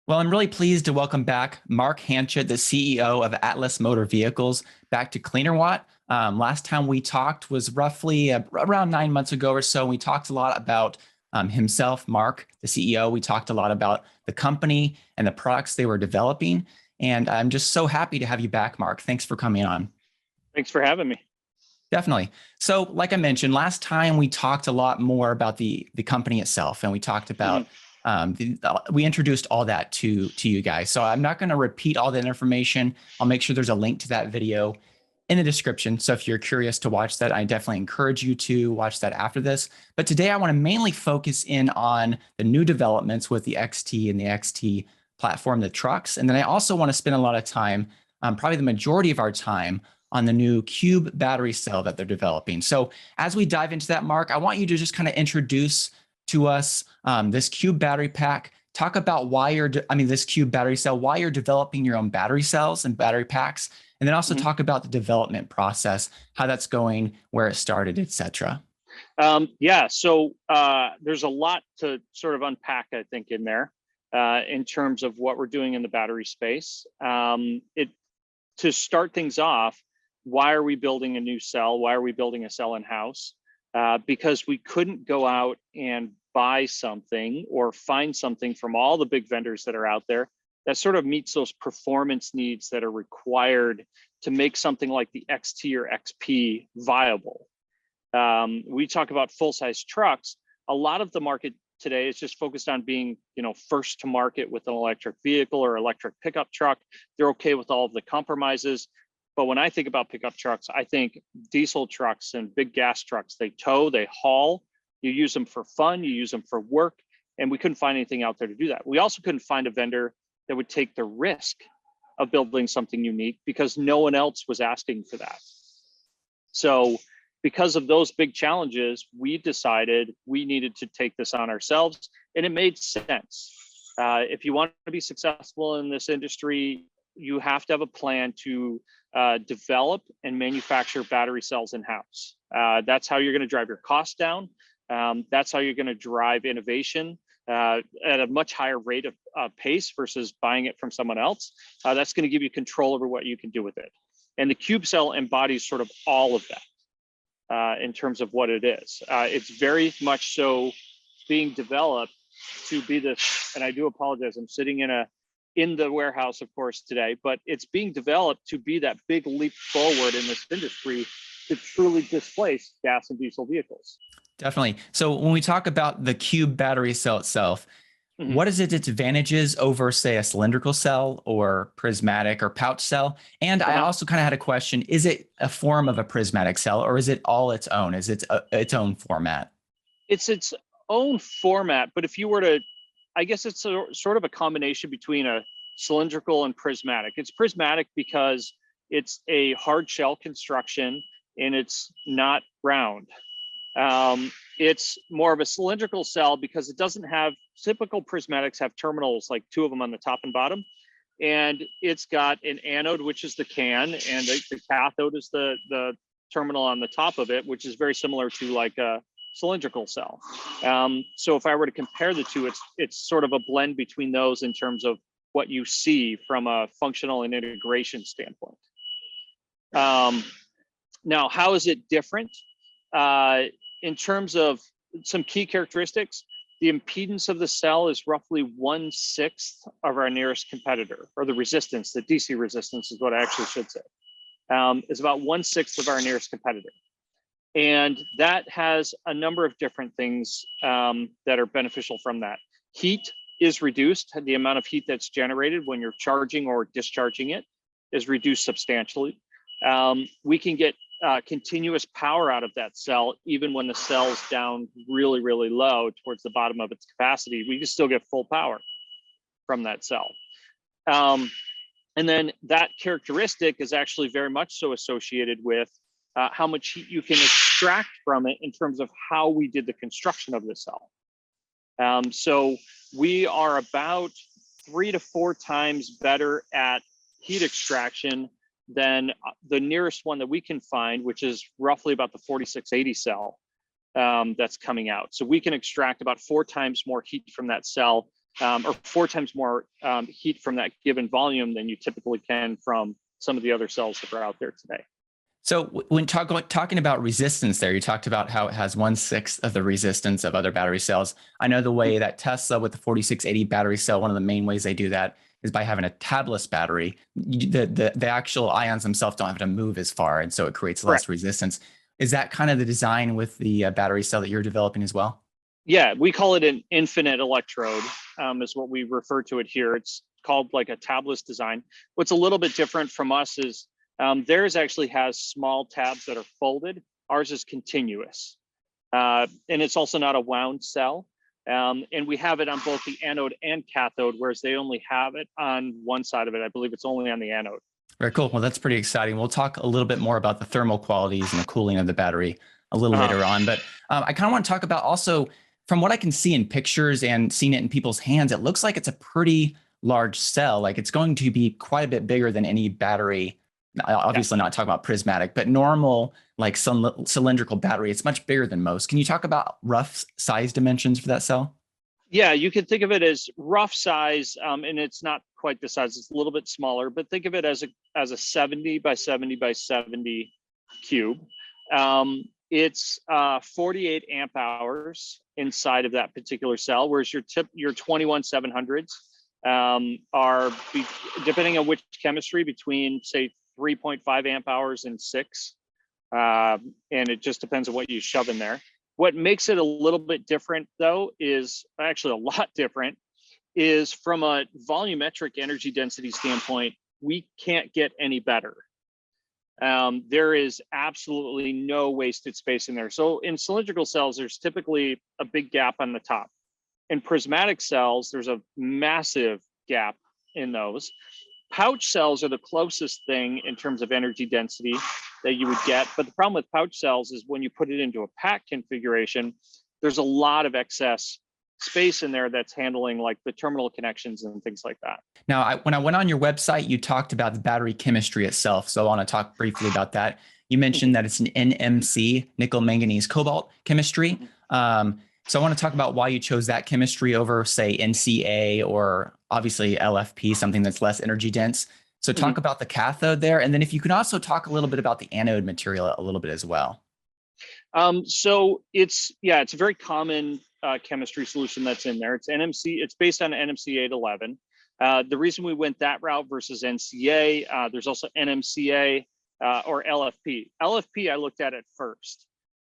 Well, I'm really pleased to welcome back Mark Hanchett, the CEO of Atlis Motor Vehicles, back to Cleanerwatt. Last time we talked was roughly around 9 months ago or so. We talked a lot about himself, Mark, the CEO. We talked a lot about the company and the products they were developing. And I'm just so happy to have you back, Mark. Thanks for coming on. Thanks for having me. Definitely. So like I mentioned, last time we talked a lot more about the company itself, and we talked about we introduced all that to you guys. So I'm not going to repeat all that information. I'll make sure there's a link to that video in the description. So if you're curious to watch that, I definitely encourage you to watch that after this. But today I want to mainly focus in on the new developments with the XT and the XT platform, the trucks. And then I also want to spend a lot of time, probably the majority of our time, on the new CUBE battery cell that they're developing. So as we dive into that, Mark, I want you to just kind of introduce to us this CUBE battery pack. Talk about why this CUBE battery cell, why you're developing your own battery cells and battery packs, and then also talk about the development process, how that's going, where it started, etc. Yeah, so there's a lot to sort of unpack, I think, in there in terms of what we're doing in the battery space. To start things off, why are we building a new cell? Why are we building a cell in-house? Because we couldn't go out and buy something or find something from all the big vendors that are out there that sort of meets those performance needs that are required to make something like the XT or XP viable. We talk about full-size trucks. A lot of the market today is just focused on being, first to market with an electric vehicle or electric pickup truck. They're okay with all of the compromises. But when I think about pickup trucks, I think diesel trucks and big gas trucks. They tow, they haul. You use them for fun, you use them for work, and we couldn't find anything out there to do that. We also couldn't find a vendor that would take the risk of building something unique because no one else was asking for that. So because of those big challenges, we decided we needed to take this on ourselves, and it made sense. If you want to be successful in this industry, you have to have a plan to develop and manufacture battery cells in-house. That's how you're going to drive your costs down. That's how you're going to drive innovation at a much higher rate of pace versus buying it from someone else. That's going to give you control over what you can do with it. And the CUBE cell embodies sort of all of that in terms of what it is. It's very much so being developed to be this, and I do apologize, I'm sitting in the warehouse, of course, today, but it's being developed to be that big leap forward in this industry to truly displace gas and diesel vehicles. Definitely. So when we talk about the CUBE battery cell itself, what is its advantages over, say, a cylindrical cell or prismatic or pouch cell? And I also kind of had a question, is it a form of a prismatic cell or is it all its own? Is it its own format? It's its own format, but if you were to, I guess it's sort of a combination between a cylindrical and prismatic. It's prismatic because it's a hard shell construction and it's not round. It's more of a cylindrical cell because it doesn't have, typical prismatics have terminals, like two of them on the top and bottom. And it's got an anode, which is the can, and the cathode is the terminal on the top of it, which is very similar to like a cylindrical cell. So if I were to compare the two, it's sort of a blend between those in terms of what you see from a functional and integration standpoint. Now, how is it different? In terms of some key characteristics, the impedance of the cell is roughly 1/6 of our nearest competitor, or the resistance, the DC resistance is what I actually should say, is about 1/6 of our nearest competitor. And that has a number of different things that are beneficial from that. Heat is reduced. The amount of heat that's generated when you're charging or discharging it is reduced substantially. We can get continuous power out of that cell, even when the cell's down really, really low towards the bottom of its capacity. We can still get full power from that cell. And then that characteristic is actually very much so associated with how much heat you can extract from it in terms of how we did the construction of the cell. So we are about 3 to 4 times better at heat extraction than the nearest one that we can find, which is roughly about the 4680 cell that's coming out. So we can extract about 4 times more heat from that cell or 4 times more heat from that given volume than you typically can from some of the other cells that are out there today. So when talking about resistance there, you talked about how it has 1/6 of the resistance of other battery cells. I know the way that Tesla with the 4680 battery cell, one of the main ways they do that is by having a tabless battery. The actual ions themselves don't have to move as far, and so it creates less resistance. Is that kind of the design with the battery cell that you're developing as well? Yeah, we call it an infinite electrode, is what we refer to it here. It's called like a tabless design. What's a little bit different from us is theirs actually has small tabs that are folded. Ours is continuous. And it's also not a wound cell. And we have it on both the anode and cathode, whereas they only have it on one side of it. I believe it's only on the anode. Very cool. Well, that's pretty exciting. We'll talk a little bit more about the thermal qualities and the cooling of the battery a little later on. But I kind of want to talk about also, from what I can see in pictures and seeing it in people's hands, it looks like it's a pretty large cell. Like it's going to be quite a bit bigger than any battery. Obviously not talking about prismatic, but normal, like cylindrical battery. It's much bigger than most. Can you talk about rough size dimensions for that cell? Yeah, you can think of it as rough size, and it's not quite the size. It's a little bit smaller, but think of it as a 70 by 70 by 70 cube. It's 48 amp hours inside of that particular cell, whereas your 21700s are, depending on which chemistry, between say 3.5 amp hours and 6. And it just depends on what you shove in there. What makes it a little bit different, though, is actually a lot different, is from a volumetric energy density standpoint, we can't get any better. There is absolutely no wasted space in there. So in cylindrical cells, there's typically a big gap on the top. In prismatic cells, there's a massive gap in those. Pouch cells are the closest thing in terms of energy density that you would get. But the problem with pouch cells is when you put it into a pack configuration, there's a lot of excess space in there that's handling like the terminal connections and things like that. Now, when I went on your website, you talked about the battery chemistry itself. So I want to talk briefly about that. You mentioned that it's an NMC, nickel manganese cobalt chemistry. So I want to talk about why you chose that chemistry over, say, NCA or obviously LFP, something that's less energy dense. So talk about the cathode there. And then if you can also talk a little bit about the anode material a little bit as well. So it's a very common chemistry solution that's in there. It's NMC. It's based on NMC 811. The reason we went that route versus NCA, there's also NMCA or LFP. LFP, I looked at first.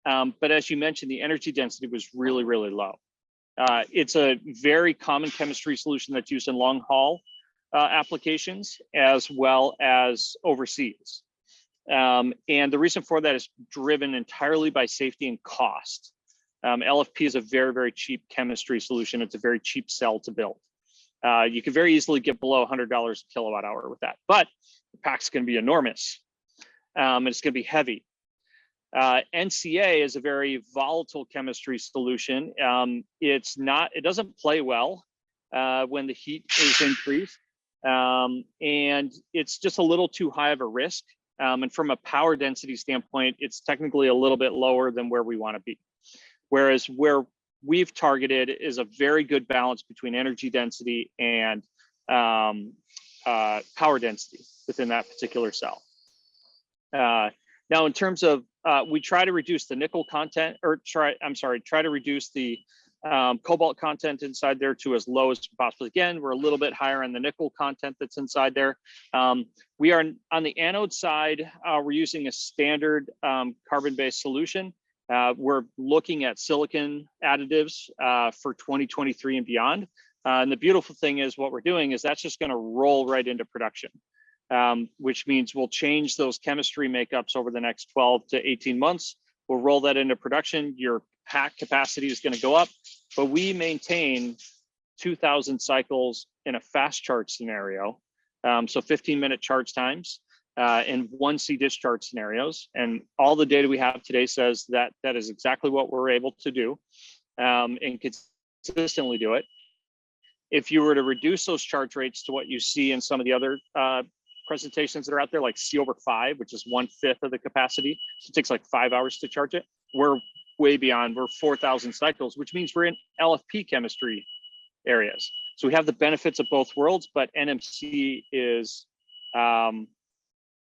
But as you mentioned, the energy density was really, really low. It's a very common chemistry solution that's used in long haul applications as well as overseas. And the reason for that is driven entirely by safety and cost. LFP is a very, very cheap chemistry solution. It's a very cheap cell to build. You can very easily get below $100 a kilowatt hour with that, but the pack's going to be enormous. And it's going to be heavy. NCA is a very volatile chemistry solution. It doesn't play well when the heat is increased. And it's just a little too high of a risk. And from a power density standpoint, it's technically a little bit lower than where we want to be. Whereas where we've targeted is a very good balance between energy density and power density within that particular cell. Now, in terms of, we try to reduce the nickel content, or try to reduce the cobalt content inside there to as low as possible. Again, we're a little bit higher on the nickel content that's inside there. We are on the anode side, we're using a standard carbon-based solution. We're looking at silicon additives for 2023 and beyond. And the beautiful thing is what we're doing is that's just going to roll right into production. Which means we'll change those chemistry makeups over the next 12 to 18 months. We'll roll that into production. Your pack capacity is going to go up, but we maintain 2,000 cycles in a fast charge scenario. So 15-minute charge times and 1C discharge scenarios. And all the data we have today says that that is exactly what we're able to do and consistently do it. If you were to reduce those charge rates to what you see in some of the other presentations that are out there, like C/5, which is 1/5 of the capacity. So it takes like 5 hours to charge it. We're way beyond, we're 4,000 cycles, which means we're in LFP chemistry areas. So we have the benefits of both worlds, but NMC is,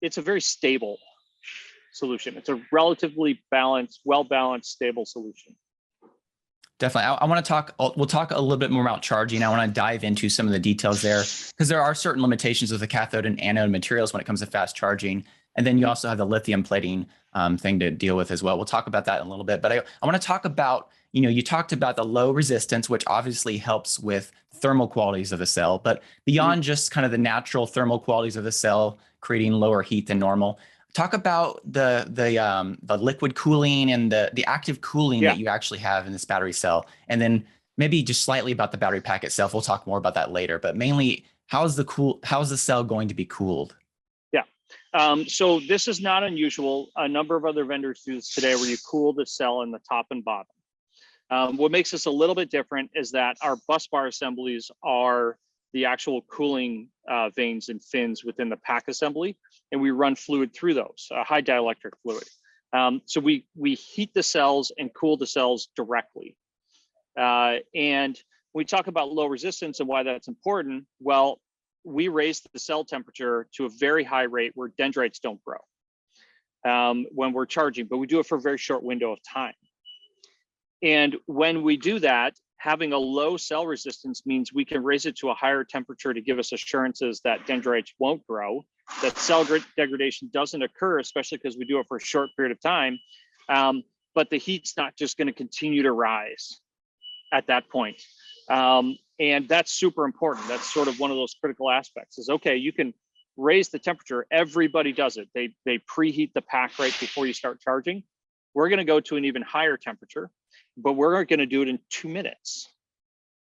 it's a very stable solution. It's a relatively balanced, well-balanced, stable solution. Definitely. I want to talk, we'll talk a little bit more about charging. I want to dive into some of the details there because there are certain limitations with the cathode and anode materials when it comes to fast charging. And then you also have the lithium plating thing to deal with as well. We'll talk about that in a little bit, but I want to talk about, you talked about the low resistance, which obviously helps with thermal qualities of the cell, but beyond just kind of the natural thermal qualities of the cell, creating lower heat than normal. Talk about the liquid cooling and the active cooling that you actually have in this battery cell, and then maybe just slightly about the battery pack itself. We'll talk more about that later, but mainly how's the cell going to be cooled? Yeah, so this is not unusual. A number of other vendors do this today, where you cool the cell in the top and bottom. What makes this a little bit different is that our bus bar assemblies are the actual cooling vanes and fins within the pack assembly, and we run fluid through those, high dielectric fluid. So we heat the cells and cool the cells directly. And when we talk about low resistance and why that's important, well, we raise the cell temperature to a very high rate where dendrites don't grow when we're charging, but we do it for a very short window of time. And when we do that, having a low cell resistance means we can raise it to a higher temperature to give us assurances that dendrites won't grow, that cell degradation doesn't occur, especially because we do it for a short period of time. But the heat's not just going to continue to rise at that point. And that's super important. That's sort of one of those critical aspects is, okay, you can raise the temperature. Everybody does it. They preheat the pack right before you start charging. We're going to go to an even higher temperature, but we're going to do it in 2 minutes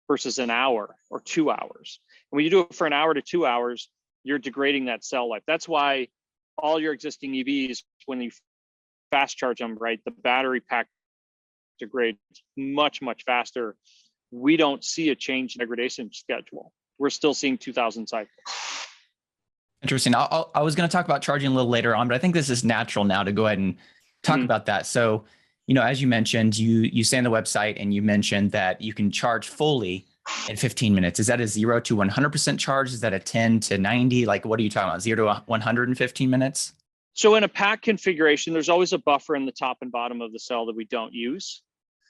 versus an hour or 2 hours. And when you do it for an hour to 2 hours, you're degrading that cell life. That's why all your existing EVs, when you fast charge them, right, the battery pack degrades much, much faster. We don't see a change in degradation schedule. We're still seeing 2,000 cycles. Interesting. I was going to talk about charging a little later on, but I think this is natural now to go ahead and talk about that. So, as you mentioned, you say on the website and you mentioned that you can charge fully in 15 minutes. Is that a 0 to 100% charge? Is that a 10 to 90? Like, what are you talking about? 0 to 115 minutes? So in a pack configuration, there's always a buffer in the top and bottom of the cell that we don't use.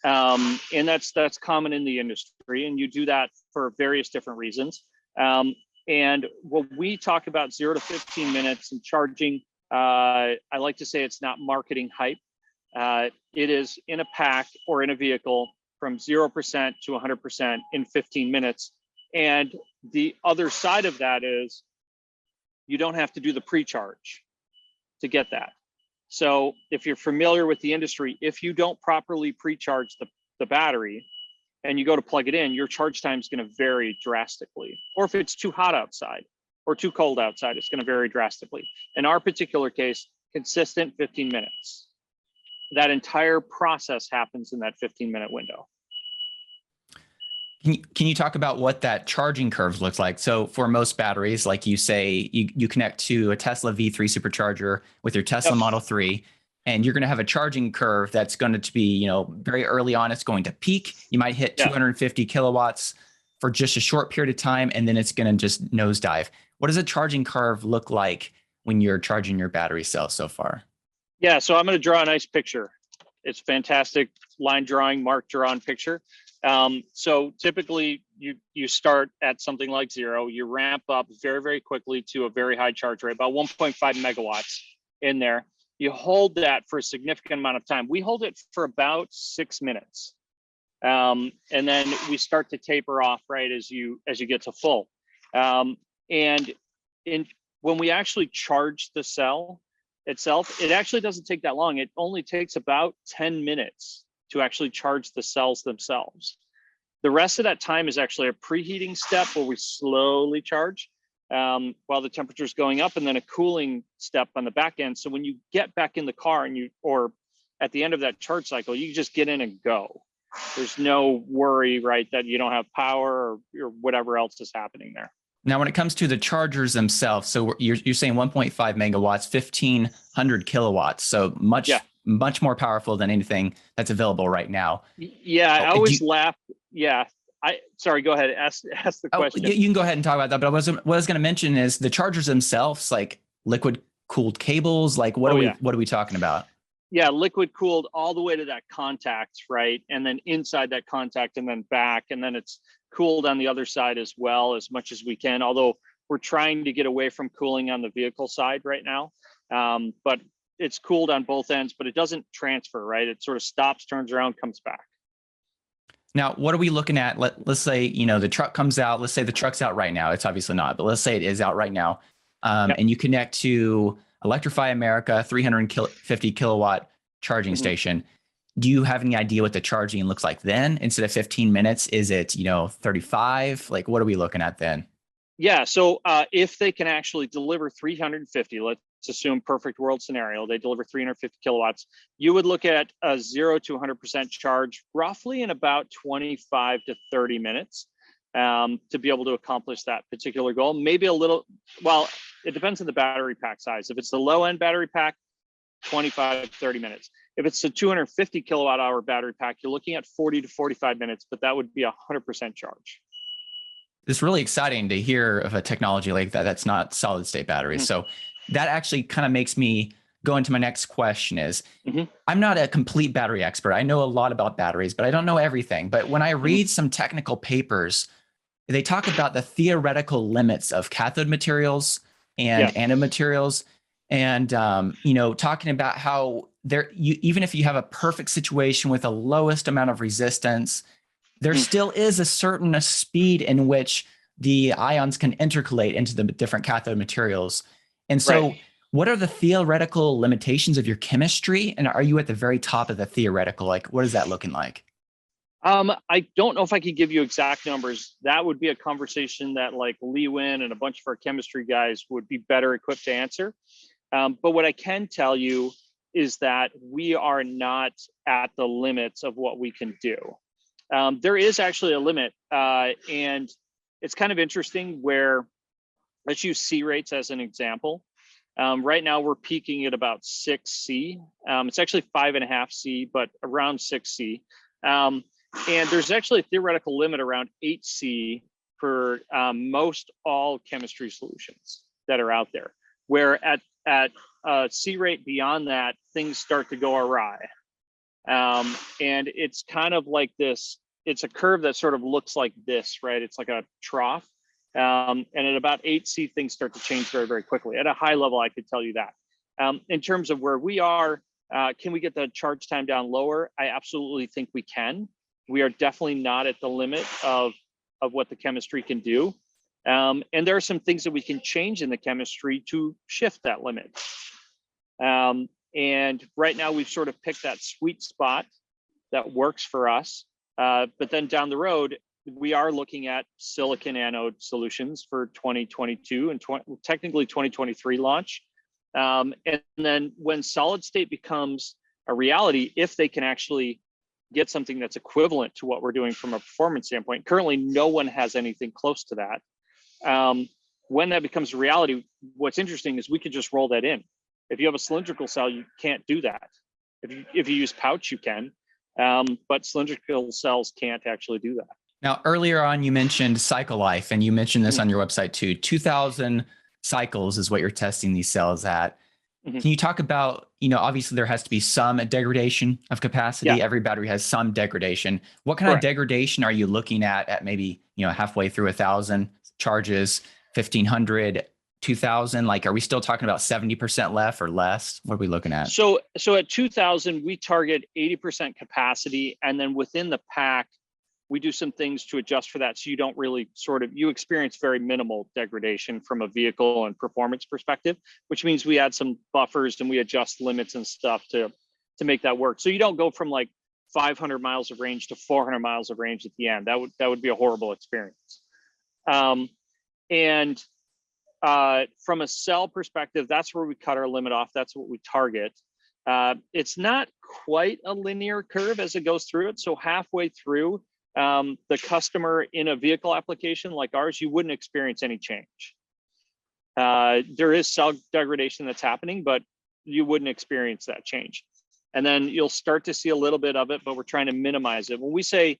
And that's common in the industry. And you do that for various different reasons. And when we talk about 0 to 15 minutes and charging, I like to say it's not marketing hype. It is in a pack or in a vehicle from 0% to 100% in 15 minutes. And the other side of that is you don't have to do the pre-charge to get that. So if you're familiar with the industry, if you don't properly pre-charge the battery and you go to plug it in, your charge time is going to vary drastically. Or if it's too hot outside or too cold outside, it's going to vary drastically. In our particular case, consistent 15 minutes. That entire process happens in that 15-minute window. Can you talk about what that charging curve looks like? So for most batteries, like you say, you connect to a Tesla V3 supercharger with your Tesla Model 3, and you're going to have a charging curve that's going to be, very early on, it's going to peak. You might hit 250 kilowatts for just a short period of time, and then it's going to just nosedive. What does a charging curve look like when you're charging your battery cell so far? Yeah, so I'm going to draw a nice picture. It's fantastic line drawing, mark drawn picture. So typically you start at something like 0, you ramp up very, very quickly to a very high charge rate, about 1.5 megawatts in there. You hold that for a significant amount of time. We hold it for about 6 minutes. And then we start to taper off, right, as you get to full. And when we actually charge the cell itself, it actually doesn't take that long. It only takes about 10 minutes to actually charge the cells themselves. The rest of that time is actually a preheating step where we slowly charge while the temperature is going up, and then a cooling step on the back end. So when you get back in the car or at the end of that charge cycle, you just get in and go. There's no worry, right, that you don't have power or whatever else is happening there. Now, when it comes to the chargers themselves, so you're saying 1.5 megawatts, 1,500 kilowatts, so much more powerful than anything that's available right now. Yeah, I always laugh. Yeah, sorry, go ahead. Ask the question. You can go ahead and talk about that. But what I was going to mention is the chargers themselves, like liquid cooled cables. Like what are we talking about? Yeah, liquid cooled all the way to that contact, right? And then inside that contact and then back, and then it's cooled on the other side as well, as much as we can. Although we're trying to get away from cooling on the vehicle side right now. But it's cooled on both ends, but it doesn't transfer, right? It sort of stops, turns around, comes back. Now, what are we looking at? Let's say, the truck comes out. Let's say the truck's out right now. It's obviously not, but let's say it is out right now. And you connect to Electrify America 350 kilowatt charging station. Do you have any idea what the charging looks like then? Instead of 15 minutes, is it, 35? Like, what are we looking at then? Yeah. So if they can actually deliver 350, let's assume perfect world scenario, they deliver 350 kilowatts, you would look at a 0 to 100% charge roughly in about 25 to 30 minutes to be able to accomplish that particular goal. Maybe a little, well, it depends on the battery pack size. If it's the low end battery pack, 25 to 30 minutes. If it's a 250 kilowatt hour battery pack, you're looking at 40 to 45 minutes, but that would be 100% charge. It's really exciting to hear of a technology like that that's not solid state batteries. So that actually kind of makes me go into my next question is, I'm not a complete battery expert. I know a lot about batteries, but I don't know everything. But when I read some technical papers, they talk about the theoretical limits of cathode materials and anode materials. And, talking about how even if you have a perfect situation with the lowest amount of resistance, there still is a certain speed in which the ions can intercalate into the different cathode materials. And so what are the theoretical limitations of your chemistry? And are you at the very top of the theoretical? Like, what is that looking like? I don't know if I could give you exact numbers. That would be a conversation that like Lee Wynn and a bunch of our chemistry guys would be better equipped to answer. But what I can tell you is that we are not at the limits of what we can do. There is actually a limit, and it's kind of interesting where, let's use C rates as an example. Right now we're peaking at about 6C. It's actually 5.5 C, but around 6C. And there's actually a theoretical limit around 8C for most all chemistry solutions that are out there, where at C rate beyond that, things start to go awry. And it's kind of like this, it's a curve that sort of looks like this, right? It's like a trough. And at about 8C, things start to change very, very quickly. At a high level, I could tell you that. In terms of where we are, can we get the charge time down lower? I absolutely think we can. We are definitely not at the limit of what the chemistry can do. And there are some things that we can change in the chemistry to shift that limit. And right now we've sort of picked that sweet spot that works for us. But then down the road, we are looking at silicon anode solutions for 2022 and technically 2023 launch. And then when solid state becomes a reality, if they can actually get something that's equivalent to what we're doing from a performance standpoint, currently no one has anything close to that. When that becomes a reality, what's interesting is we could just roll that in. If you have a cylindrical cell, you can't do that. If you use pouch, you can, but cylindrical cells can't actually do that. Now, earlier on, you mentioned cycle life, and you mentioned this on your website too. 2,000 cycles is what you're testing these cells at. Can you talk about, obviously there has to be some degradation of capacity. Yeah. Every battery has some degradation. What kind of degradation are you looking at maybe, halfway through 1,000 charges, 1,500, 2,000? Like, are we still talking about 70% left or less? What are we looking at? So at 2,000, we target 80% capacity. And then within the pack, we do some things to adjust for that. So you don't really you experience very minimal degradation from a vehicle and performance perspective, which means we add some buffers and we adjust limits and stuff to make that work. So you don't go from like 500 miles of range to 400 miles of range at the end. That would be a horrible experience. From a cell perspective, that's where we cut our limit off. That's what we target. It's not quite a linear curve as it goes through it. So halfway through, the customer in a vehicle application like ours, you wouldn't experience any change. There is cell degradation that's happening, but you wouldn't experience that change. And then you'll start to see a little bit of it, but we're trying to minimize it. When we say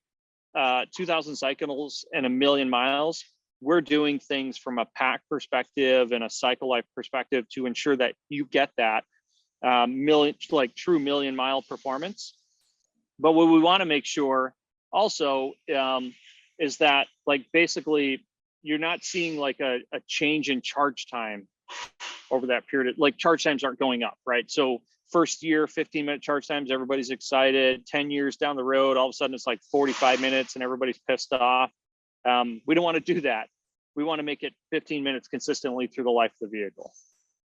2,000 cycles and 1,000,000 miles, we're doing things from a pack perspective and a cycle life perspective to ensure that you get that true 1,000,000 mile performance. But what we want to make sure also is that basically you're not seeing a change in charge time over that period. Charge times aren't going up, right? So first year, 15-minute charge times, everybody's excited. 10 years down the road, all of a sudden it's 45 minutes and everybody's pissed off. We don't want to do that. We want to make it 15 minutes consistently through the life of the vehicle.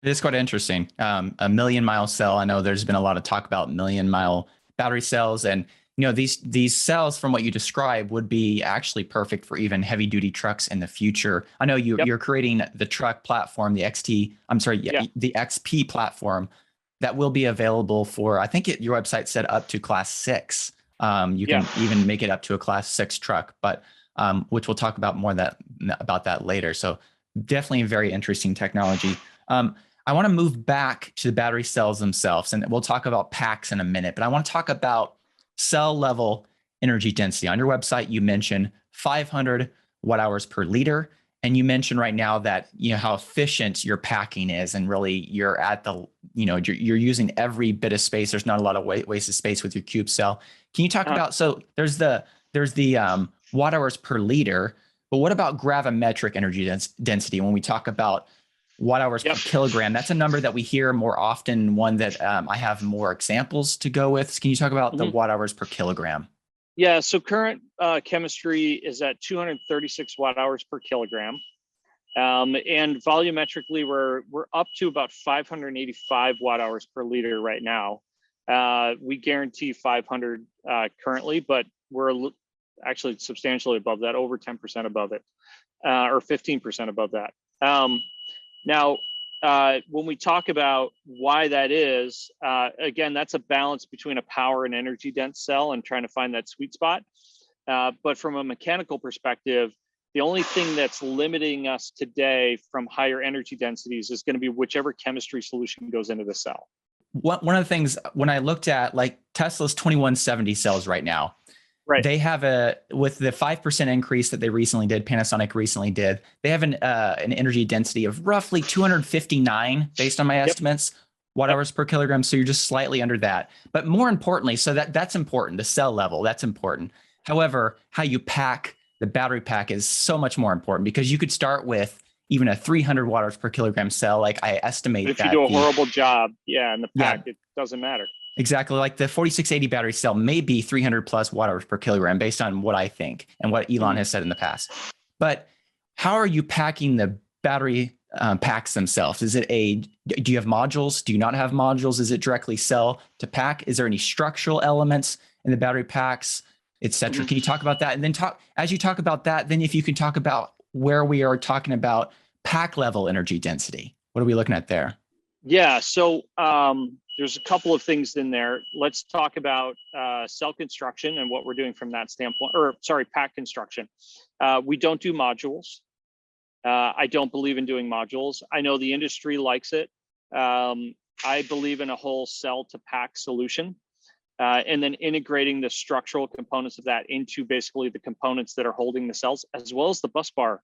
It is quite interesting. A 1,000,000-mile cell. I know there's been a lot of talk about 1,000,000-mile battery cells, and these cells, from what you describe, would be actually perfect for even heavy duty trucks in the future. I know you're creating the truck platform, the the XP platform that will be available for, I think your website said up to class 6. You can even make it up to a class 6 truck, but which we'll talk about more about that later. So definitely very interesting technology. I want to move back to the battery cells themselves, and we'll talk about packs in a minute, but I want to talk about cell level energy density. On your website, you mentioned 500 watt hours per liter. And you mentioned right now that, how efficient your packing is, and really you're at the, you're using every bit of space. There's not a lot of wasted space with your cube cell. Can you talk about, so there's the watt hours per liter, but what about gravimetric energy density? When we talk about watt hours per kilogram, that's a number that we hear more often, one that I have more examples to go with. Can you talk about the watt hours per kilogram? Yeah, so current chemistry is at 236 watt hours per kilogram. And volumetrically, we're up to about 585 watt hours per liter right now. We guarantee 500 currently, but we're actually substantially above that, over 10% above it, or 15% above that. Now, when we talk about why that is, again, that's a balance between a power and energy dense cell and trying to find that sweet spot. But from a mechanical perspective, the only thing that's limiting us today from higher energy densities is going to be whichever chemistry solution goes into the cell. One of the things, when I looked at Tesla's 2170 cells right now, they have with the 5% increase that they recently did, Panasonic recently did, they have an energy density of roughly 259 based on my estimates, watt hours per kilogram. So you're just slightly under that. But more importantly, so that's important, the cell level, that's important. However, how you pack the battery pack is so much more important, because you could start with even a 300 watt hours per kilogram cell. I estimate that. If you do a horrible job, in the pack, it doesn't matter. Exactly. The 4680 battery cell may be 300 plus watt hours per kilogram based on what I think and what Elon has said in the past. But how are you packing the battery packs themselves? Do you have modules? Do you not have modules? Is it directly cell to pack? Is there any structural elements in the battery packs, et cetera? Can you talk about that? And then as you talk about that, then if you can talk about where we are talking about pack level energy density, what are we looking at there? Yeah. So, there's a couple of things in there. Let's talk about cell construction and what we're doing from that standpoint, pack construction. We don't do modules. I don't believe in doing modules. I know the industry likes it. I believe in a whole cell to pack solution, and then integrating the structural components of that into basically the components that are holding the cells, as well as the bus bar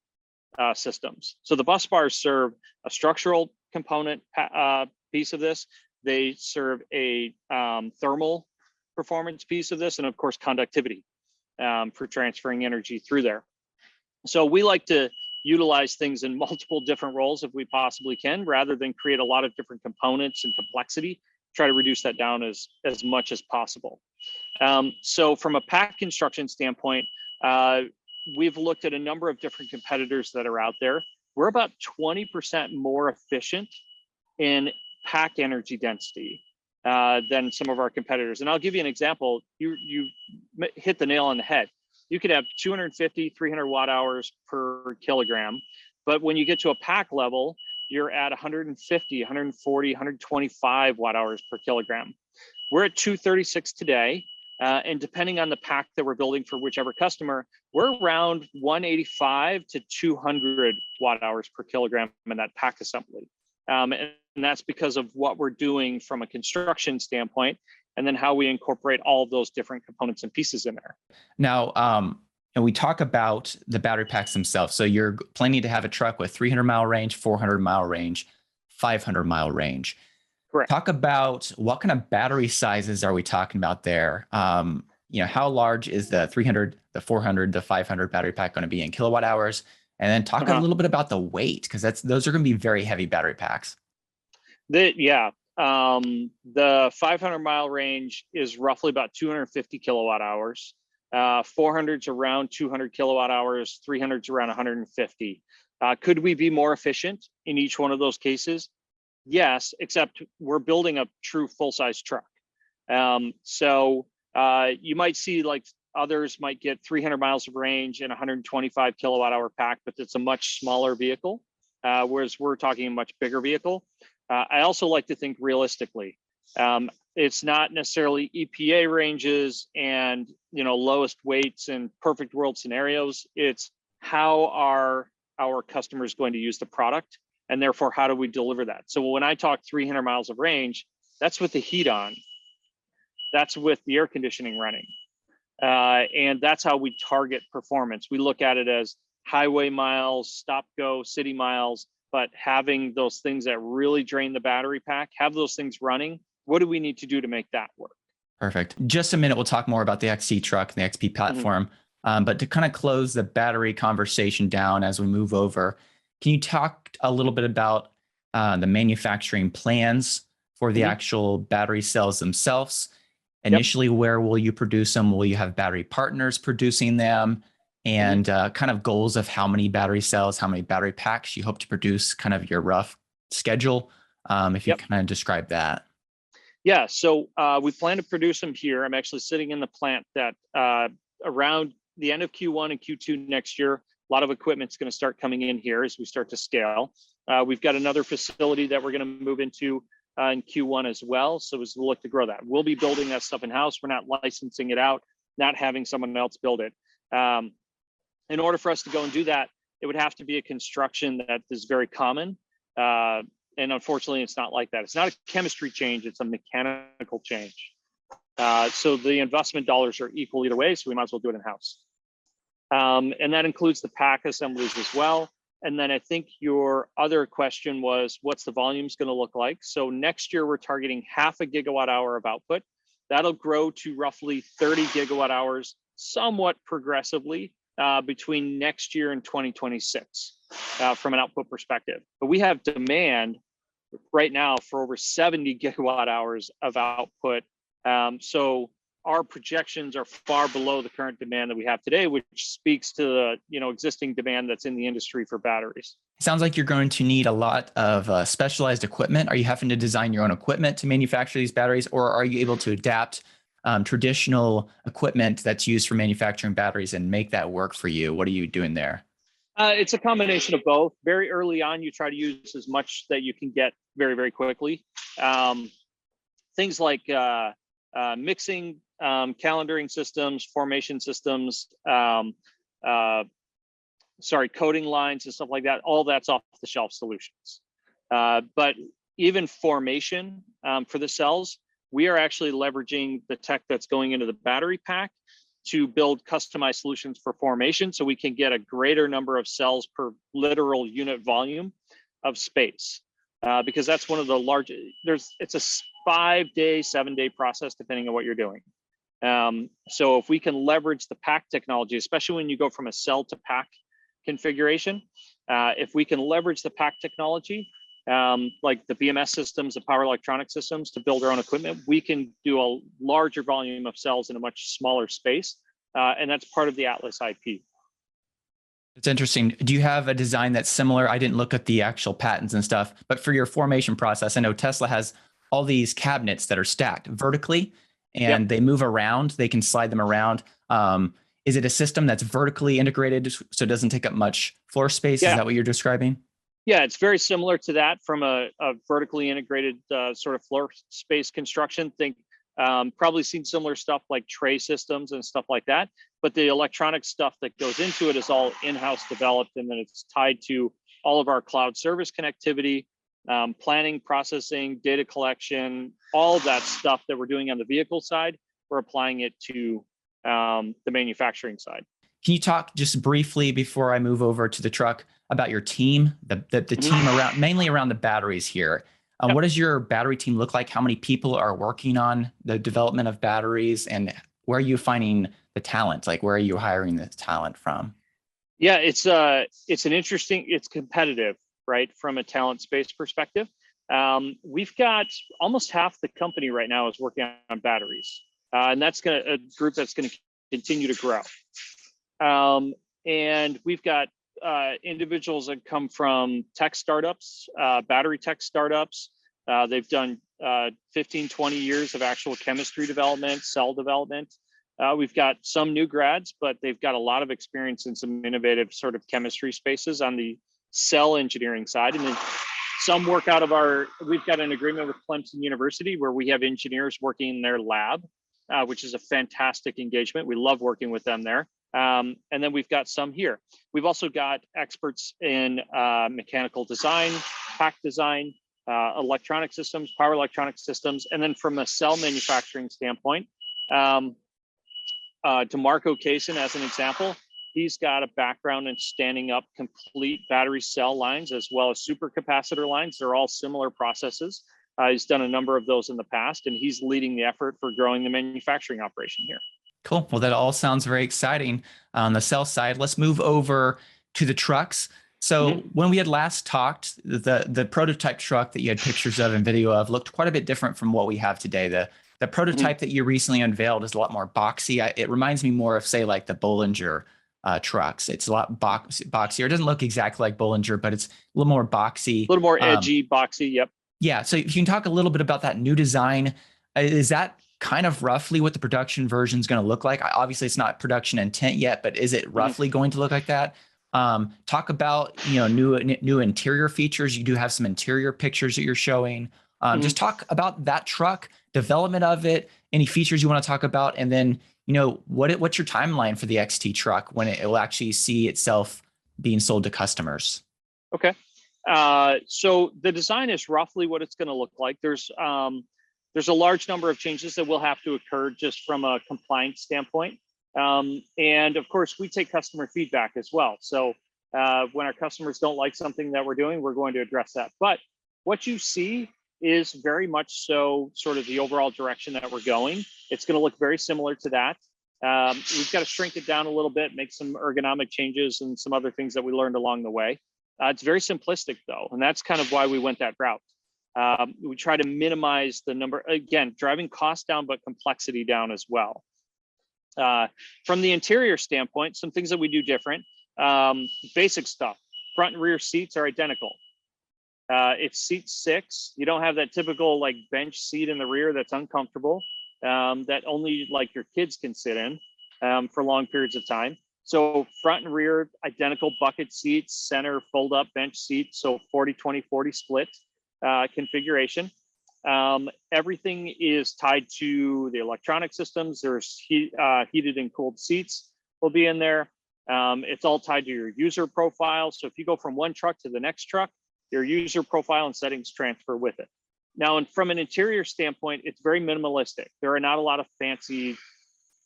systems. So the bus bars serve a structural component piece of this. They serve a thermal performance piece of this, and of course, conductivity for transferring energy through there. So we like to utilize things in multiple different roles if we possibly can, rather than create a lot of different components and complexity. Try to reduce that down as much as possible. So from a pack construction standpoint, we've looked at a number of different competitors that are out there. We're about 20% more efficient in pack energy density than some of our competitors. And I'll give you an example. You hit the nail on the head. You could have 250, 300 watt hours per kilogram, but when you get to a pack level, you're at 150, 140, 125 watt hours per kilogram. We're at 236 today. And depending on the pack that we're building for whichever customer, we're around 185 to 200 watt hours per kilogram in that pack assembly. And that's because of what we're doing from a construction standpoint, and then how we incorporate all of those different components and pieces in there. Now, and we talk about the battery packs themselves. So you're planning to have a truck with 300-mile range, 400-mile range, 500-mile range. Correct. Talk about what kind of battery sizes are we talking about there? How large is the 300, the 400, the 500 battery pack going to be in kilowatt hours? And then talk a little bit about the weight, because those are going to be very heavy battery packs. The 500-mile range is roughly about 250 kilowatt hours. 400's around 200 kilowatt hours. 300's around 150. Could we be more efficient in each one of those cases? Yes, except we're building a true full-size truck. So you might see like others might get 300 miles of range and 125 kilowatt hour pack, but it's a much smaller vehicle, whereas we're talking a much bigger vehicle. I also like to think realistically. It's not necessarily EPA ranges and lowest weights and perfect world scenarios. It's how are our customers going to use the product, and therefore how do we deliver that? So when I talk 300 miles of range, that's with the heat on. That's with the air conditioning running. And that's how we target performance. We look at it as highway miles, stop go, city miles, but having those things that really drain the battery pack, have those things running. What do we need to do to make that work? Perfect. Just a minute, we'll talk more about the XT truck and the XP platform. But to kind of close the battery conversation down as we move over, can you talk a little bit about the manufacturing plans for the actual battery cells themselves? Initially, where will you produce them? Will you have battery partners producing them? And kind of goals of how many battery cells, how many battery packs you hope to produce, kind of your rough schedule, if you kind of describe that. Yeah, so we plan to produce them here. I'm actually sitting in the plant that around the end of Q1 and Q2 next year, a lot of equipment's going to start coming in here as we start to scale. We've got another facility that we're going to move into in Q1 as well. So as we look to grow that, we'll be building that stuff in-house. We're not licensing it out, not having someone else build it. In order for us to go and do that, it would have to be a construction that is very common. And unfortunately, it's not like that. It's not a chemistry change, it's a mechanical change. So the investment dollars are equal either way, so we might as well do it in-house. And that includes the pack assemblies as well. And then I think your other question was, what's the volumes going to look like? So next year, we're targeting 0.5 gigawatt hour of output. That'll grow to roughly 30 gigawatt hours, somewhat progressively between next year and 2026 from an output perspective. But we have demand right now for over 70 gigawatt hours of output. So our projections are far below the current demand that we have today, which speaks to the existing demand that's in the industry for batteries. It sounds like you're going to need a lot of specialized equipment. Are you having to design your own equipment to manufacture these batteries, or are you able to adapt traditional equipment that's used for manufacturing batteries and make that work for you? What are you doing there? It's a combination of both. Very early on, you try to use as much that you can get very, very quickly. Things like mixing, calendaring systems, formation systems, coating lines and stuff like that. All that's off the shelf solutions. But even formation for the cells, we are actually leveraging the tech that's going into the battery pack to build customized solutions for formation, so we can get a greater number of cells per literal unit volume of space. Because that's one of the largest, it's a 5-day, 7-day process, depending on what you're doing. So if we can leverage the pack technology, especially when you go from a cell to pack configuration, if we can leverage the pack technology, like the BMS systems, the power electronic systems, to build our own equipment, we can do a larger volume of cells in a much smaller space. And that's part of the Atlis IP. It's interesting. Do you have a design that's similar? I didn't look at the actual patents and stuff, but for your formation process, I know Tesla has all these cabinets that are stacked vertically and they move around. They can slide them around. Is it a system that's vertically integrated so it doesn't take up much floor space? Is that what you're describing? Yeah, it's very similar to that from a vertically integrated sort of floor space construction. Think probably seen similar stuff like tray systems and stuff like that. But the electronic stuff that goes into it is all in-house developed, and then it's tied to all of our cloud service connectivity, planning, processing, data collection, all of that stuff that we're doing on the vehicle side. We're applying it to the manufacturing side. Can you talk just briefly before I move over to the truck about your team, the team around, mainly around the batteries here? Yep. What does your battery team look like? How many people are working on the development of batteries, and where are you finding the talent? Like, where are you hiring the talent from? Yeah, it's competitive, right? From a talent space perspective. We've got almost half the company right now is working on batteries. And that's a group that's going to continue to grow. And we've got individuals that come from tech startups, battery tech startups. They've done 15, 20 years of actual chemistry development, cell development. We've got some new grads, but they've got a lot of experience in some innovative sort of chemistry spaces on the cell engineering side. And then some work out of we've got an agreement with Clemson University where we have engineers working in their lab, which is a fantastic engagement. We love working with them there. And then we've got some here. We've also got experts in mechanical design, pack design, electronic systems, power electronic systems. And then from a cell manufacturing standpoint, DeMarco Kaysen, as an example, he's got a background in standing up complete battery cell lines as well as supercapacitor lines. They're all similar processes. He's done a number of those in the past, and he's leading the effort for growing the manufacturing operation here. Cool. Well, that all sounds very exciting on the cell side. Let's move over to the trucks. So when we had last talked, the prototype truck that you had pictures of and video of looked quite a bit different from what we have today. The prototype that you recently unveiled is a lot more boxy. It reminds me more of, say, like the Bollinger trucks. It's a lot boxier. It doesn't look exactly like Bollinger, but it's a little more boxy. A little more edgy, boxy, yep. Yeah, so if you can talk a little bit about that new design, is that kind of roughly what the production version is going to look like? Obviously, it's not production intent yet, but is it roughly going to look like that? Talk about new interior features. You do have some interior pictures that you're showing. Just talk about that truck, development of it, any features you want to talk about, and then what's your timeline for the XT truck when it will actually see itself being sold to customers? Okay. So the design is roughly what it's going to look like. There's a large number of changes that will have to occur just from a compliance standpoint. And of course, we take customer feedback as well. So when our customers don't like something that we're doing, we're going to address that. But what you see is very much so sort of the overall direction that we're going. It's going to look very similar to that. We've got to shrink it down a little bit, make some ergonomic changes and some other things that we learned along the way. It's very simplistic though, and that's kind of why we went that route. We try to minimize the number, again, driving cost down, but complexity down as well. From the interior standpoint, some things that we do different, basic stuff. Front and rear seats are identical. It's seat 6. You don't have that typical like bench seat in the rear that's uncomfortable, that only like your kids can sit in for long periods of time. So front and rear, identical bucket seats, center fold up bench seats. So 40-20-40 split configuration. Everything is tied to the electronic systems. There's heated and cooled seats will be in there. It's all tied to your user profile. So if you go from one truck to the next truck, your user profile and settings transfer with it. Now, and from an interior standpoint, it's very minimalistic. There are not a lot of fancy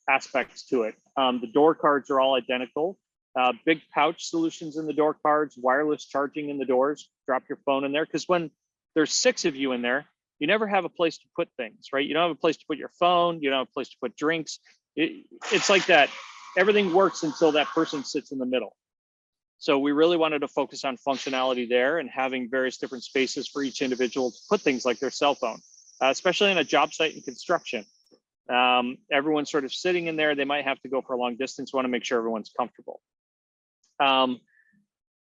aspects to it. The door cards are all identical. Big pouch solutions in the door cards, wireless charging in the doors, drop your phone in there. Because when there's 6 of you in there, you never have a place to put things, right? You don't have a place to put your phone. You don't have a place to put drinks. It's like that. Everything works until that person sits in the middle. So we really wanted to focus on functionality there and having various different spaces for each individual to put things like their cell phone, especially in a job site and construction. Everyone's sort of sitting in there. They might have to go for a long distance. We want to make sure everyone's comfortable.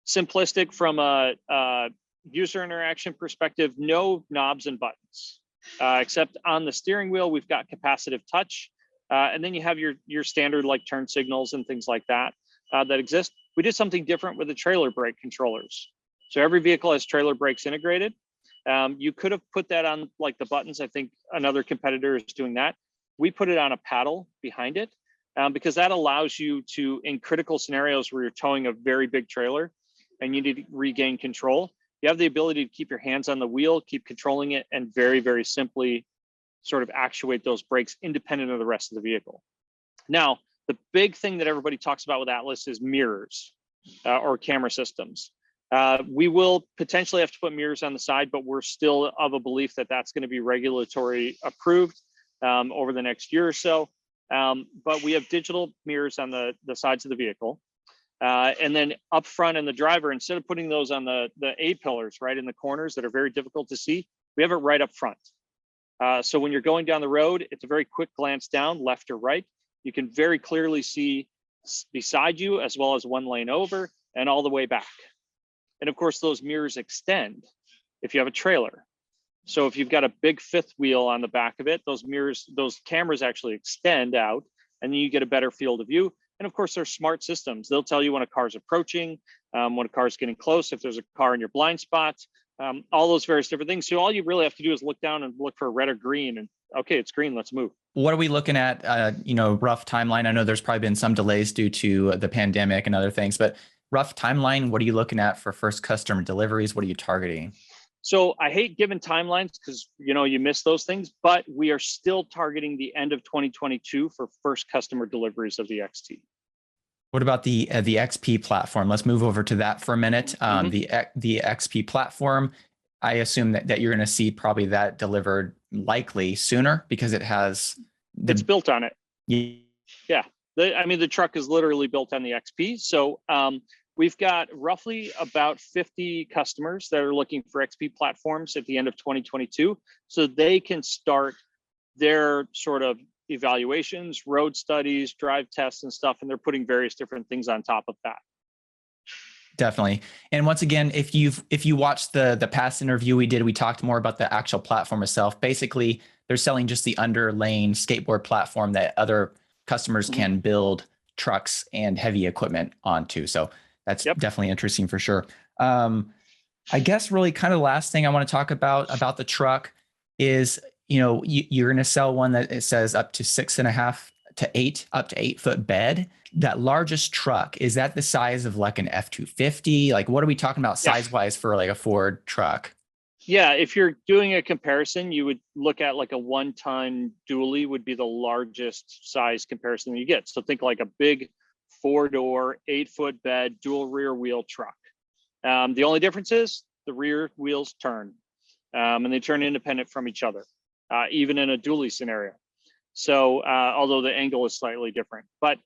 Simplistic from a user interaction perspective, no knobs and buttons, except on the steering wheel, we've got capacitive touch. And then you have your standard like turn signals and things like that that exist. We did something different with the trailer brake controllers. So every vehicle has trailer brakes integrated. You could have put that on like the buttons. I think another competitor is doing that. We put it on a paddle behind it because that allows you to, in critical scenarios where you're towing a very big trailer and you need to regain control, you have the ability to keep your hands on the wheel, keep controlling it, and very, very simply sort of actuate those brakes independent of the rest of the vehicle. Now, The big thing that everybody talks about with Atlis is mirrors or camera systems. We will potentially have to put mirrors on the side, but we're still of a belief that that's going to be regulatory approved over the next year or so. But we have digital mirrors on the sides of the vehicle. And then up front in the driver, instead of putting those on the A-pillars, right, in the corners that are very difficult to see, we have it right up front. So when you're going down the road, it's a very quick glance down, left or right. You can very clearly see beside you, as well as one lane over and all the way back. And of course, those mirrors extend if you have a trailer. So if you've got a big fifth wheel on the back of it, those mirrors, those cameras actually extend out, and then you get a better field of view. And of course, they're smart systems. They'll tell you when a car's approaching, when a car's getting close, if there's a car in your blind spots, all those various different things. So all you really have to do is look down and look for red or green, and okay, it's green, let's move. What are we looking at, rough timeline? I know there's probably been some delays due to the pandemic and other things, but rough timeline, what are you looking at for first customer deliveries? What are you targeting? So I hate giving timelines because, you miss those things, but we are still targeting the end of 2022 for first customer deliveries of the XT. What about the XP platform? Let's move over to that for a minute. The XP platform, I assume that you're going to see probably that delivered likely sooner because it has... It's built on it. Yeah. The truck is literally built on the XP. So we've got roughly about 50 customers that are looking for XP platforms at the end of 2022. So they can start their sort of evaluations, road studies, drive tests and stuff, and they're putting various different things on top of that. Definitely. And once again, if you watched the past interview we did, we talked more about the actual platform itself. Basically, they're selling just the underlaying skateboard platform that other customers can build trucks and heavy equipment onto. So that's definitely interesting for sure. I guess really kind of the last thing I want to talk about the truck is, you're going to sell one that it says up to 6.5 to 8, up to 8 foot bed. That largest truck, is that the size of like an F-250? Like, what are we talking about size wise for like a Ford truck? Yeah, if you're doing a comparison, you would look at like a 1-ton dually would be the largest size comparison you get. So think like a big 4-door, 8-foot bed, dual rear wheel truck. The only difference is the rear wheels turn, and they turn independent from each other, even in a dually scenario. So although the angle is slightly different, but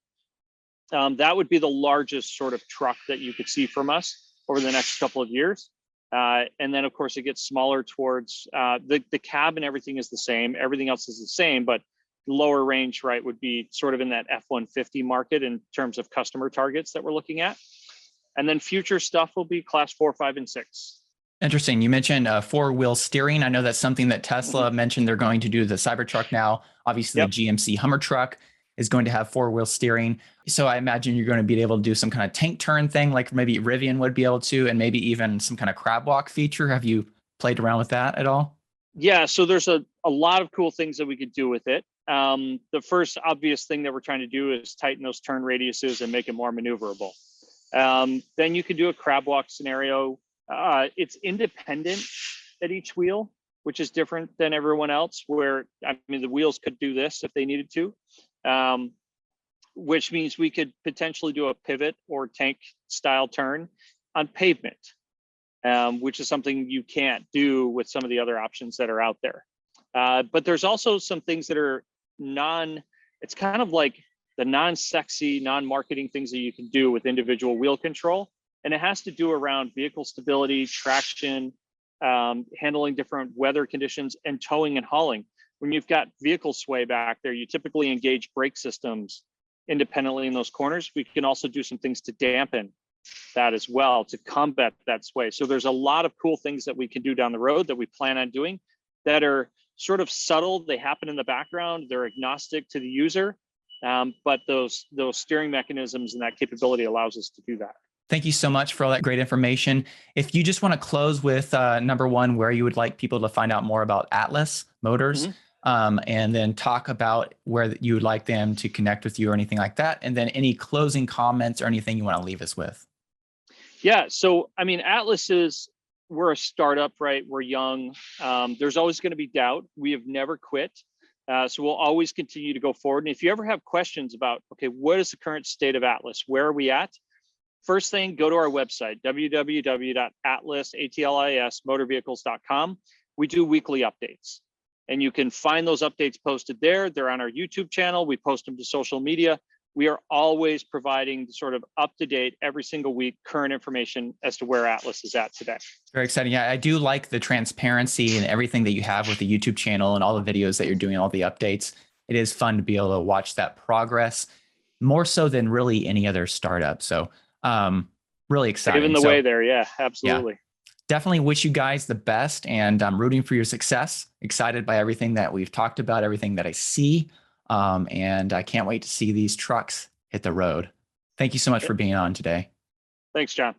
that would be the largest sort of truck that you could see from us over the next couple of years. And then of course it gets smaller towards the cab, and everything is the same. Everything else is the same, but lower range, right, would be sort of in that F-150 market in terms of customer targets that we're looking at. And then future stuff will be class 4, 5, and 6. Interesting. You mentioned 4-wheel steering. I know that's something that Tesla mentioned they're going to do the Cybertruck now. Obviously, the GMC Hummer truck is going to have 4-wheel steering. So I imagine you're going to be able to do some kind of tank turn thing like maybe Rivian would be able to, and maybe even some kind of crab walk feature. Have you played around with that at all? Yeah, so there's a lot of cool things that we could do with it. The first obvious thing that we're trying to do is tighten those turn radiuses and make it more maneuverable. Then you could do a crab walk scenario. It's independent at each wheel, which is different than everyone else, where, the wheels could do this if they needed to, which means we could potentially do a pivot or tank style turn on pavement, which is something you can't do with some of the other options that are out there. But there's also some things that are it's kind of like the non-sexy, non-marketing things that you can do with individual wheel control. And it has to do around vehicle stability, traction, handling different weather conditions, and towing and hauling. When you've got vehicle sway back there, you typically engage brake systems independently in those corners. We can also do some things to dampen that as well to combat that sway. So there's a lot of cool things that we can do down the road that we plan on doing that are sort of subtle. They happen in the background. They're agnostic to the user, but those steering mechanisms and that capability allows us to do that. Thank you so much for all that great information. If you just want to close with number one, where you would like people to find out more about Atlis Motors, and then talk about where you would like them to connect with you or anything like that. And then any closing comments or anything you want to leave us with. Yeah. So, Atlis we're a startup, right? We're young. There's always going to be doubt. We have never quit. So we'll always continue to go forward. And if you ever have questions about, okay, what is the current state of Atlis? Where are we at? First thing, go to our website, www.atlismotorvehicles.com. We do weekly updates, and you can find those updates posted there. They're on our YouTube channel. We post them to social media. We are always providing sort of up-to-date every single week current information as to where Atlis is at today. Very exciting. Yeah, I do like the transparency and everything that you have with the YouTube channel and all the videos that you're doing, all the updates. It is fun to be able to watch that progress more so than really any other startup. So really exciting. Paving the way there. Yeah, absolutely. Yeah, definitely wish you guys the best, and I'm rooting for your success. Excited by everything that we've talked about, everything that I see. And I can't wait to see these trucks hit the road. Thank you so much for being on today. Thanks, John.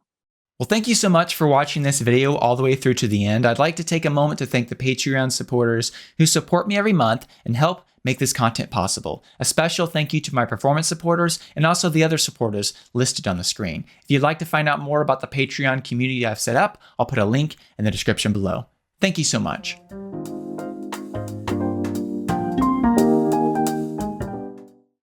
Well, thank you so much for watching this video all the way through to the end. I'd like to take a moment to thank the Patreon supporters who support me every month and help make this content possible. A special thank you to my performance supporters and also the other supporters listed on the screen. If you'd like to find out more about the Patreon community I've set up, I'll put a link in the description below. Thank you so much.